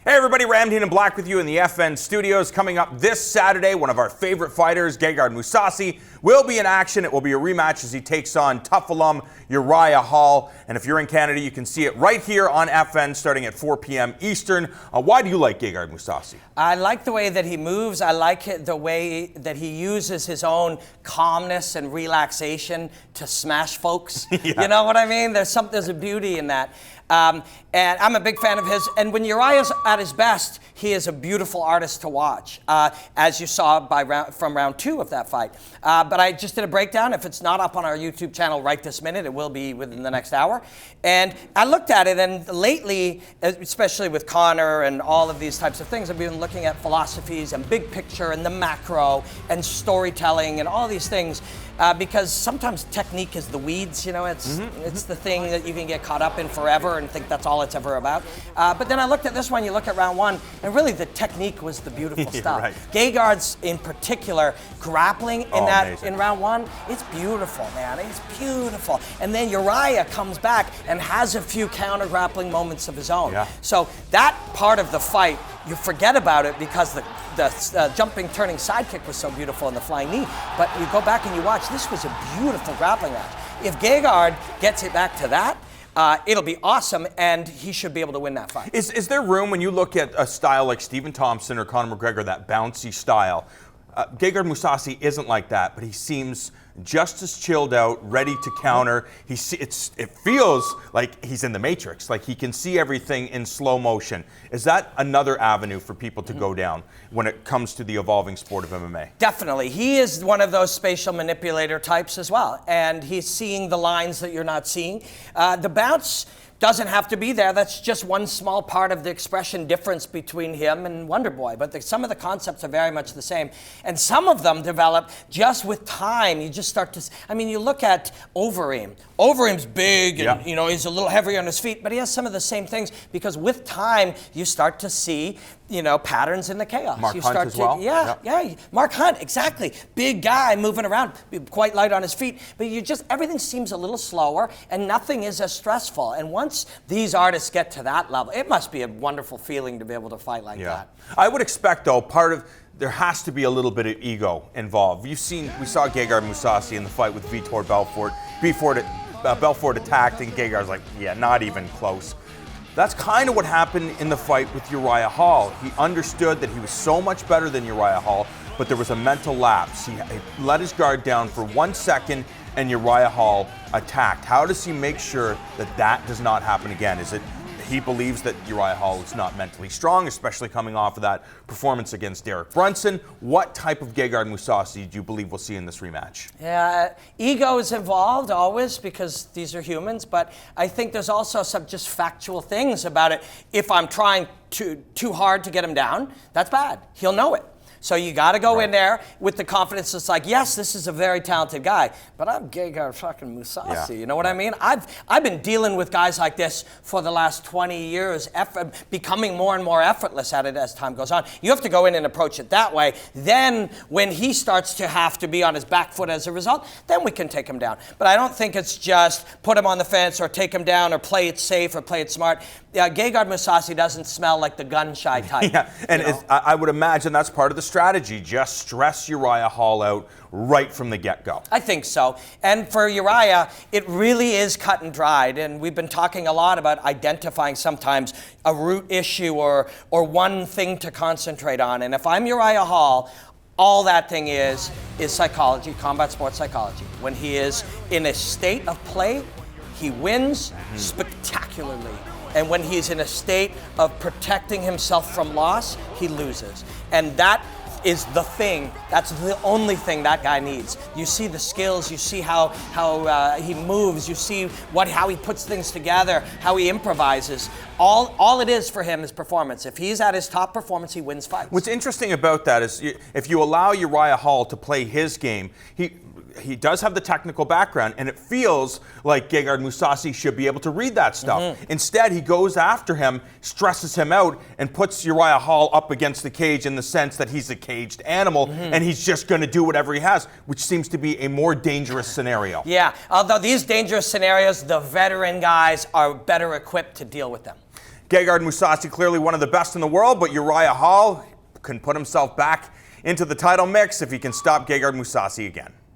Hey everybody, Ramdeen and Black with you in the FN studios. Coming up this Saturday, one of our favorite fighters, Gegard Mousasi, will be in action. It will be a rematch as he takes on tough alum Uriah Hall. And if you're in Canada, you can see it right here on FN starting at 4 p.m. Eastern. Why do you like Gegard Mousasi? I like the way that he moves. I like the way that he uses his own calmness and relaxation to smash folks. Yeah. You know what I mean? There's a beauty in that. And I'm a big fan of his. And when Uriah's at his best, he is a beautiful artist to watch, as you saw from round 2 of that fight. But I just did a breakdown. If it's not up on our YouTube channel right this minute, it will be within the next hour. And I looked at it, and lately, especially with Connor and all of these types of things, I've been looking at philosophies and big picture and the macro and storytelling and all these things. Because sometimes technique is the weeds, you know, it's the thing that you can get caught up in forever and think that's all it's ever about. But then I looked at this one, you look at round 1, and really the technique was the beautiful stuff. Right. Gegard's in particular, grappling in round 1, it's beautiful, man, it's beautiful. And then Uriah comes back and has a few counter grappling moments of his own. Yeah. So that part of the fight, you forget about it because the jumping, turning sidekick was so beautiful and the flying knee. But you go back and you watch, this was a beautiful grappling match. If Gegard gets it back to that, it'll be awesome, and he should be able to win that fight. Is there room when you look at a style like Stephen Thompson or Conor McGregor, that bouncy style? Gegard Mousasi isn't like that, but he seems just as chilled out, ready to counter. It feels like he's in the Matrix, like he can see everything in slow motion. Is that another avenue for people to go down when it comes to the evolving sport of MMA? Definitely. He is one of those spatial manipulator types as well, and he's seeing the lines that you're not seeing. The bounce doesn't have to be there. That's just one small part of the expression difference between him and Wonderboy. But some of the concepts are very much the same. And some of them develop just with time. You just start to, I mean, you look at Overeem. Overeem's big and, you know, he's a little heavier on his feet, but he has some of the same things because with time, you start to see, you know, patterns in the chaos. Mark you Hunt start as well? Yeah. Mark Hunt, exactly. Big guy moving around, quite light on his feet, but everything seems a little slower and nothing is as stressful. And once these artists get to that level, it must be a wonderful feeling to be able to fight like that. I would expect, though, there has to be a little bit of ego involved. We saw Gegard Mousasi in the fight with Vitor Belfort. Belfort attacked and Gegard's like, yeah, not even close. That's kind of what happened in the fight with Uriah Hall. He understood that he was so much better than Uriah Hall, but there was a mental lapse. He let his guard down for 1 second and Uriah Hall attacked. How does he make sure that that does not happen again? Is it he believes that Uriah Hall is not mentally strong, especially coming off of that performance against Derek Brunson? What type of Gegard Mousasi do you believe we'll see in this rematch? Yeah, ego is involved always because these are humans, but I think there's also some just factual things about it. If I'm trying too hard to get him down, that's bad. He'll know it. So you got to go in there with the confidence. It's like, yes, this is a very talented guy, but I'm Gegard fucking Mousasi. Yeah. You know what I mean? I've been dealing with guys like this for the last 20 years, becoming more and more effortless at it as time goes on. You have to go in and approach it that way. Then when he starts to have to be on his back foot as a result, then we can take him down. But I don't think it's just put him on the fence or take him down or play it safe or play it smart. Gegard Mousasi doesn't smell like the gun-shy type. Yeah, and I would imagine that's part of the strategy. Just stress Uriah Hall out right from the get-go. I think so. And for Uriah, it really is cut and dried. And we've been talking a lot about identifying sometimes a root issue or one thing to concentrate on. And if I'm Uriah Hall, all that thing is psychology, combat sports psychology. When he is in a state of play, he wins spectacularly. And when he's in a state of protecting himself from loss, he loses. And that is the thing. That's the only thing that guy needs. You see the skills, you see how he moves, you see how he puts things together, how he improvises. All it is for him is performance. If he's at his top performance, he wins fights. What's interesting about that is if you allow Uriah Hall to play his game, he does have the technical background, and it feels like Gegard Mousasi should be able to read that stuff. Instead, he goes after him, stresses him out, and puts Uriah Hall up against the cage in the sense that he's a caged animal, and he's just going to do whatever he has, which seems to be a more dangerous scenario. Yeah, although these dangerous scenarios, the veteran guys are better equipped to deal with them. Gegard Mousasi, clearly one of the best in the world, but Uriah Hall can put himself back into the title mix if he can stop Gegard Mousasi again.